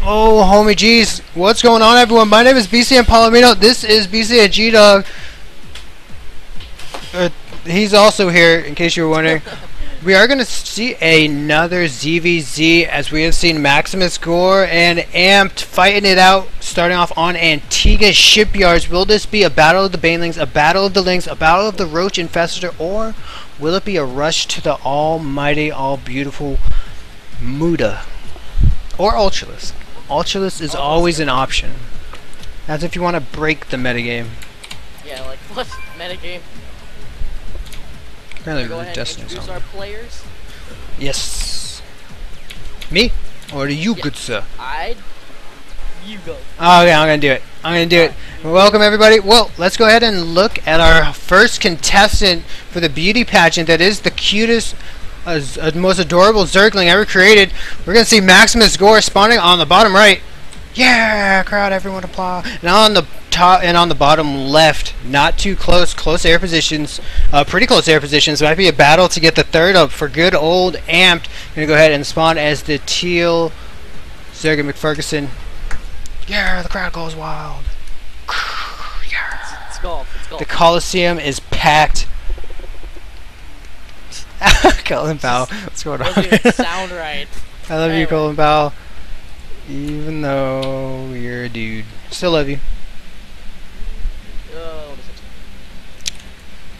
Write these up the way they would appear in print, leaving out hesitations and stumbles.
Oh, homie G's. What's going on, everyone? My name is BC and Palomino. This is BC and G-Dog. He's also here, in case you were wondering. We are going to see another ZVZ, as we have seen MaximusGore and Amped fighting it out, starting off on Antiga Shipyards. Will this be a battle of the banelings, a battle of the lynx, a battle of the roach infestor, or will it be a rush to the almighty, all beautiful Muda? Or Ultralisk. Ultralisk is always an option. As if you want to break the metagame. Yeah, like, what metagame? Apparently Go ahead and introduce our players. Yes. Me? Or do you, good sir? You go. Oh, okay, I'm gonna do it. I'm gonna do it. Welcome, everybody. Well, let's go ahead and look at our first contestant for the beauty pageant that is the cutest, most adorable Zergling ever created. We're gonna see MaximusGore spawning on the bottom right. Yeah, crowd, everyone applaud. And on the top and on the bottom left, not too close, close air positions, pretty close air positions. Might be a battle to get the third up for good old Amped. Gonna go ahead and spawn as the teal Zerg McFerguson. Yeah, the crowd goes wild. Yeah. It's golf. It's golf. The Coliseum is packed. Colin Powell, what's going on? Doesn't even sound right. I love you, Colin Powell. Even though you're a dude, still love you. What is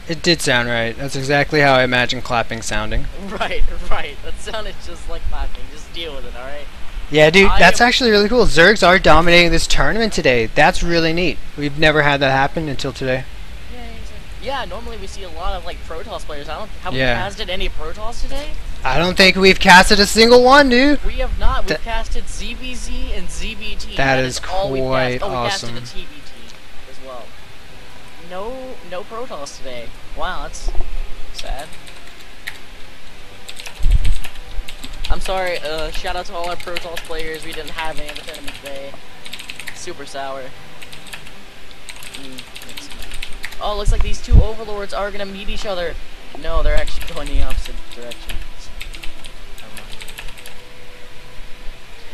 it? It did sound right. That's exactly how I imagine clapping sounding. Right. That sounded just like clapping. Just deal with it, alright? Yeah, dude, that's actually really cool. Zergs are dominating this tournament today. That's really neat. We've never had that happen until today. Yeah, normally we see a lot of like Protoss players. Have we casted any Protoss today? I don't think we've casted a single one, dude. We have not. We've casted ZVZ and ZBT. That is all we quite awesome. We awesome. casted a TBT as well. No Protoss today. Wow, that's sad. I'm sorry. Shout out to all our Protoss players. We didn't have any in the tournament today. Super sour. Oh, looks like these two overlords are gonna meet each other. No, they're actually going the opposite direction.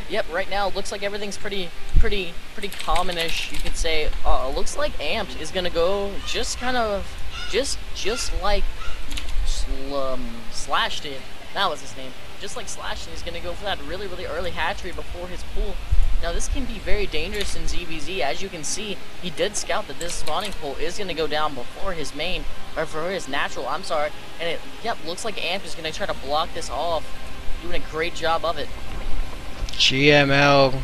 Yep, right now it looks like everything's pretty commonish, you could say. Looks like Amped is gonna go just like Slash did. That was his name. Just like Slash did, he's gonna go for that really early hatchery before his pool. Now this can be very dangerous in ZVZ. As you can see, he did scout that this spawning pool is going to go down before his main, or for his natural, I'm sorry. And it, looks like Amp is going to try to block this off. Doing a great job of it. GML.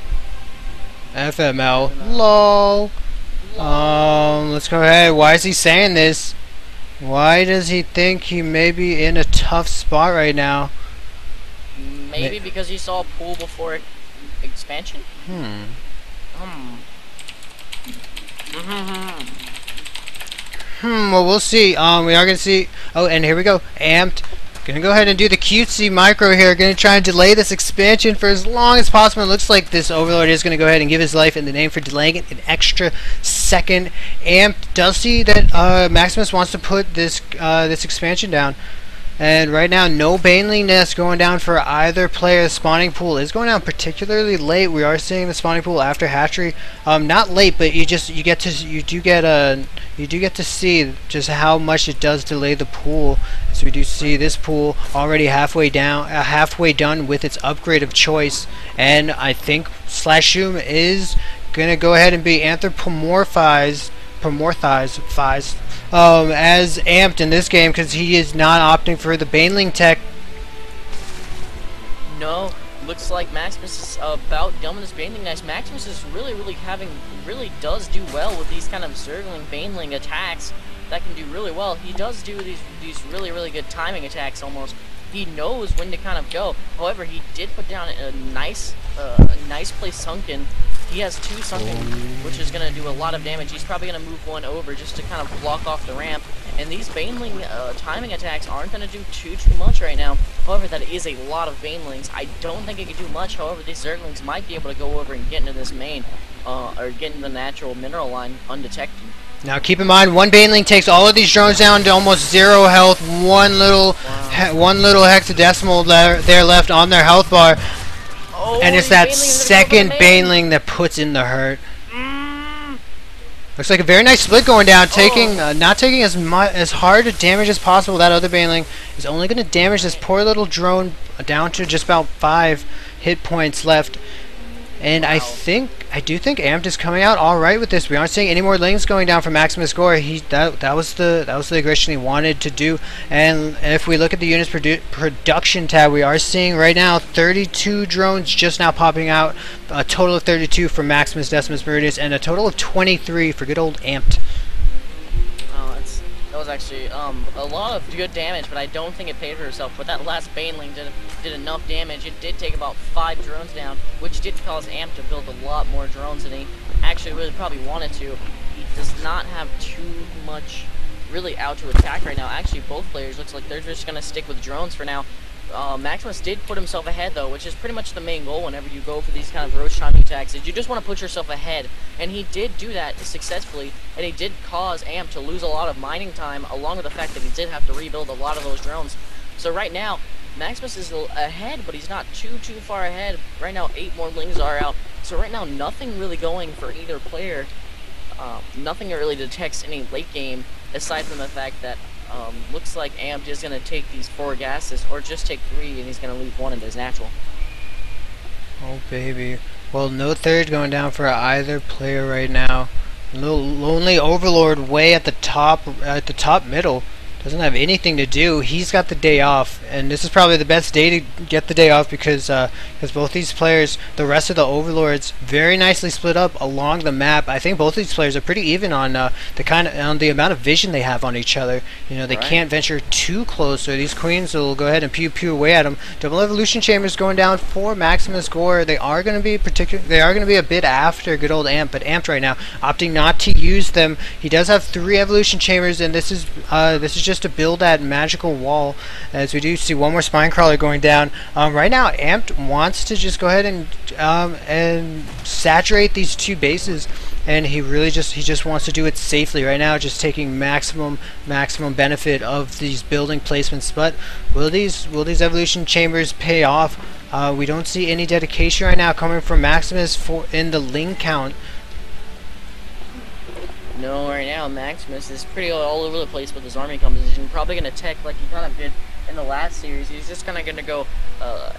FML. LOL. Let's go ahead. Why is he saying this? Why does he think he may be in a tough spot right now? Maybe because he saw a pool before expansion? Well, we'll see. We are going to see. Oh, and here we go. Amped. Gonna go ahead and do the cutesy micro here. Gonna try and delay this expansion for as long as possible. It looks like this overlord is gonna go ahead and give his life in the name for delaying it an extra second. Amped does see that Maximus wants to put this this expansion down. And right now, no baneling nest going down for either player. The spawning pool is going down particularly late. We are seeing the spawning pool after hatchery. Not late, but you do get to see just how much it does delay the pool. So we do see this pool already halfway done with its upgrade of choice. And I think Slashum is gonna go ahead and be anthropomorphized as Amped in this game, because he is not opting for the baneling tech. No, looks like Maximus is about done with his baneling nest. Maximus is really does do well with these kind of Zergling baneling attacks that can do really well. He does do these really good timing attacks almost. He knows when to kind of go. However, he did put down a nice place sunken. He has two sunken, which is going to do a lot of damage. He's probably going to move one over just to kind of block off the ramp. And these baneling timing attacks aren't going to do too much right now. However, that is a lot of banelings. I don't think it can do much. However, these Zerglings might be able to go over and get into this main, or get into the natural mineral line undetected. Now keep in mind, one baneling takes all of these drones down to almost 0 health. One little hexadecimal there left on their health bar. Oh, And it's these that banelings are gonna go for the second main. baneling that puts in the hurt. Looks like a very nice split going down, taking not taking as hard a damage as possible. That other baneling is only going to damage this poor little drone down to just about 5 hit points left. And Wow. I do think Amped is coming out all right with this. We aren't seeing any more lings going down for MaximusGore. That was the aggression he wanted to do. And if we look at the units production tab, we are seeing right now 32 drones just now popping out. A total of 32 for Maximus Decimus Meridius, and a total of 23 for good old Amped. That was actually a lot of good damage, but I don't think it paid for itself. But that last baneling did enough damage. It did take about 5 drones down, which did cause Amp to build a lot more drones than he actually really probably wanted to. He does not have too much really out to attack right now. Actually, both players looks like they're just gonna stick with drones for now. Maximus did put himself ahead though, which is pretty much the main goal whenever you go for these kind of roach timing attacks, is you just want to put yourself ahead, and he did do that successfully, and he did cause Amp to lose a lot of mining time, along with the fact that he did have to rebuild a lot of those drones. So right now, Maximus is ahead, but he's not too far ahead. Right now, 8 more lings are out, so right now nothing really going for either player. Nothing really detects any late game, aside from the fact that looks like Amped is going to take these 4 gases, or just take 3, and he's going to leave 1 in his natural. Oh baby. Well, no third going down for either player right now. Little lonely Overlord way at the top middle. Doesn't have anything to do. He's got the day off, and this is probably the best day to get the day off because both these players, the rest of the Overlords, very nicely split up along the map. I think both these players are pretty even on the amount of vision they have on each other. You know, they can't venture too close, or these queens will go ahead and pew away at them. Double evolution chambers going down for MaximusGore. They are going to be a bit after good old Amp, but Amped right now opting not to use them. He does have 3 evolution chambers, and this is just to build that magical wall, as we do see one more spine crawler going down. Right now Amped wants to just go ahead and saturate these 2 bases, and he just wants to do it safely right now, just taking maximum benefit of these building placements. But will these evolution chambers pay off? We don't see any dedication right now coming from Maximus in the ling count. No, right now Maximus is pretty all over the place with his army composition. Probably going to tech like he kind of did in the last series. He's just kind of going to go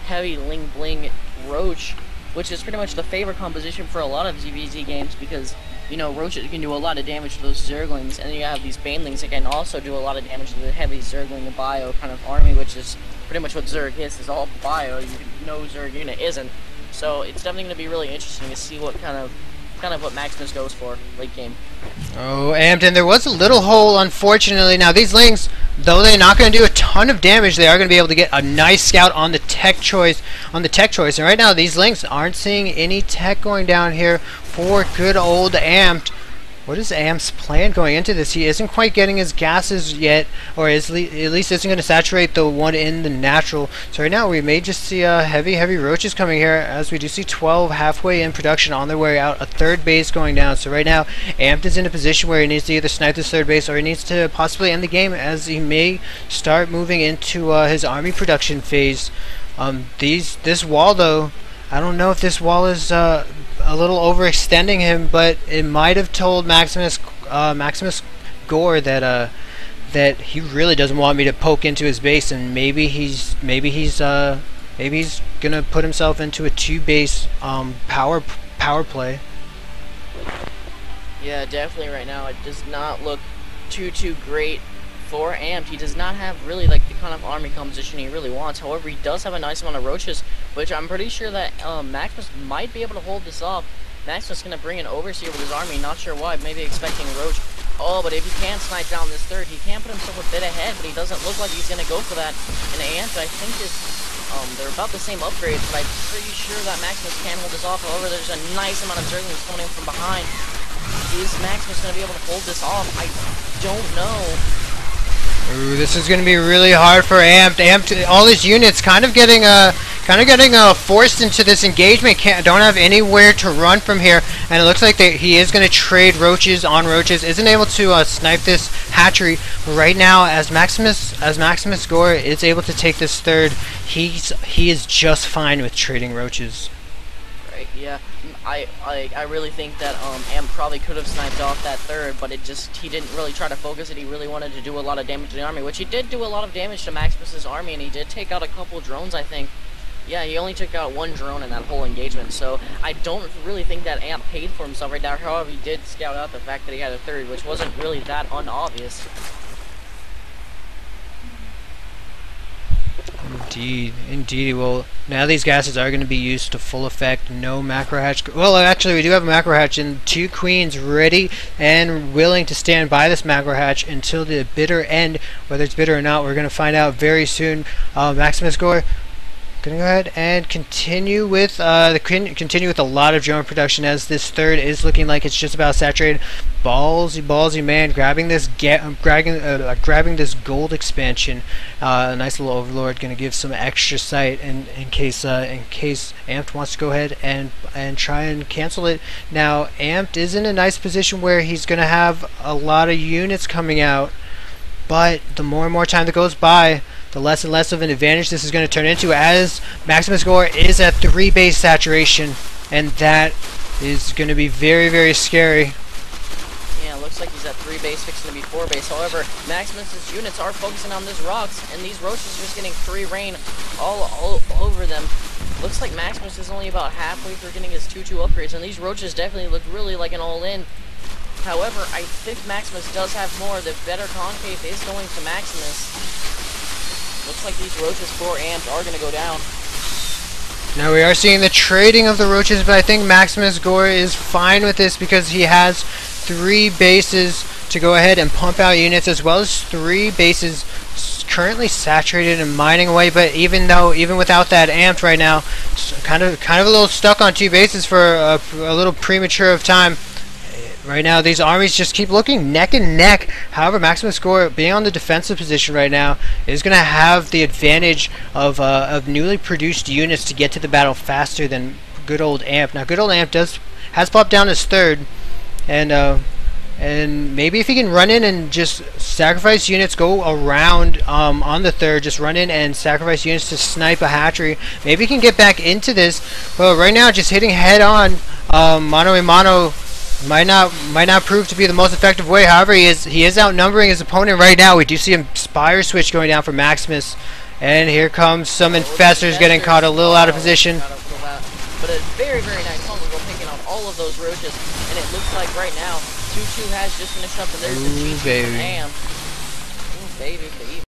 heavy ling bling roach, which is pretty much the favorite composition for a lot of ZVZ games, because you know roaches can do a lot of damage to those zerglings, and then you have these banelings that can also do a lot of damage to the heavy zergling bio kind of army, which is pretty much what Zerg is all bio. You know Zerg unit isn't. So it's definitely going to be really interesting to see what kind of what Maximus goes for late game. Oh, and there was a little hole, unfortunately. Now these lings, though they're not going to do a ton of damage, they are going to be able to get a nice scout on the tech choice. And right now these lings aren't seeing any tech going down here for good old Amped. What is Amp's plan going into this? He isn't quite getting his gases yet, or at least isn't going to saturate the one in the natural. So right now we may just see heavy roaches coming here, as we do see 12 halfway in production on their way out, a 3rd base going down. So right now Amped is in a position where he needs to either snipe this 3rd base, or he needs to possibly end the game, as he may start moving into his army production phase. This wall though, I don't know if this wall is a little overextending him, but it might have told MaximusGore that he really doesn't want me to poke into his base, and maybe he's gonna put himself into a 2-base power play. Yeah, definitely. Right now it does not look too great for Amped. He does not have really like the kind of army composition he really wants. However, he does have a nice amount of roaches, which I'm pretty sure that Maximus might be able to hold this off. Maximus is going to bring an overseer with his army, not sure why, maybe expecting a roach. Oh, but if he can snipe down this 3rd, he can put himself a bit ahead, but he doesn't look like he's going to go for that. And Amped, I think, is they're about the same upgrades, but I'm pretty sure that Maximus can hold this off. However, there's a nice amount of zerglings coming in from behind. Is Maximus going to be able to hold this off? I don't know. Ooh, this is going to be really hard for Amped. All his units kind of getting forced into this engagement. Don't have anywhere to run from here, and it looks like he is going to trade roaches on roaches. Isn't able to snipe this hatchery. But right now, as MaximusGore is able to take this 3rd, he is just fine with trading roaches. Yeah, I really think that Amp probably could have sniped off that third, but he didn't really try to focus it. He really wanted to do a lot of damage to the army, which he did do a lot of damage to Maximus's army, and he did take out a couple drones, I think. Yeah, he only took out one drone in that whole engagement, so I don't really think that Amp paid for himself right now. However, he did scout out the fact that he had a third, which wasn't really that unobvious. Indeed. Well, now these gases are going to be used to full effect. No macro hatch. Well, actually, we do have a macro hatch, and 2 queens ready and willing to stand by this macro hatch until the bitter end. Whether it's bitter or not, we're going to find out very soon. MaximusGore gonna go ahead and continue with a lot of drone production, as this third is looking like it's just about saturated. Ballsy man, grabbing this grabbing this gold expansion. A nice little overlord, gonna give some extra sight in case Amped wants to go ahead and try and cancel it. Now Amped is in a nice position where he's gonna have a lot of units coming out, but the more and more time that goes by, the less and less of an advantage this is going to turn into, as MaximusGore is at 3 base saturation, and that is going to be very, very scary. Yeah, it looks like he's at 3 base, fixing to be 4 base. However, Maximus's units are focusing on these rocks, and these roaches are just getting free reign all over them. Looks like Maximus is only about halfway through getting his 2-2 upgrades, and these roaches definitely look really like an all-in. However, I think Maximus does have more. The better concave is going to Maximus. Looks like these roaches for Amped are going to go down. Now we are seeing the trading of the roaches, but I think MaximusGore is fine with this because he has 3 bases to go ahead and pump out units, as well as 3 bases currently saturated and mining away. But even without that Amped right now, kind of a little stuck on 2 bases for a little premature of time. Right now, these armies just keep looking neck and neck. However, MaximusGore, being on the defensive position right now, is going to have the advantage of newly produced units to get to the battle faster than good old Amp. Now, good old Amp has popped down his third, and maybe if he can run in and just sacrifice units, go around on the third, just run in and sacrifice units to snipe a hatchery, maybe he can get back into this. But right now, just hitting head on, mano a mano, might not prove to be the most effective way. However, he is outnumbering his opponent right now. We do see a Spire switch going down for Maximus, and here comes some infestors getting caught a little out of position. But a very, very nice combo picking on all of those roaches, and it looks like right now 2-2 has just finished up, and there's the GG from Am. Ooh, baby.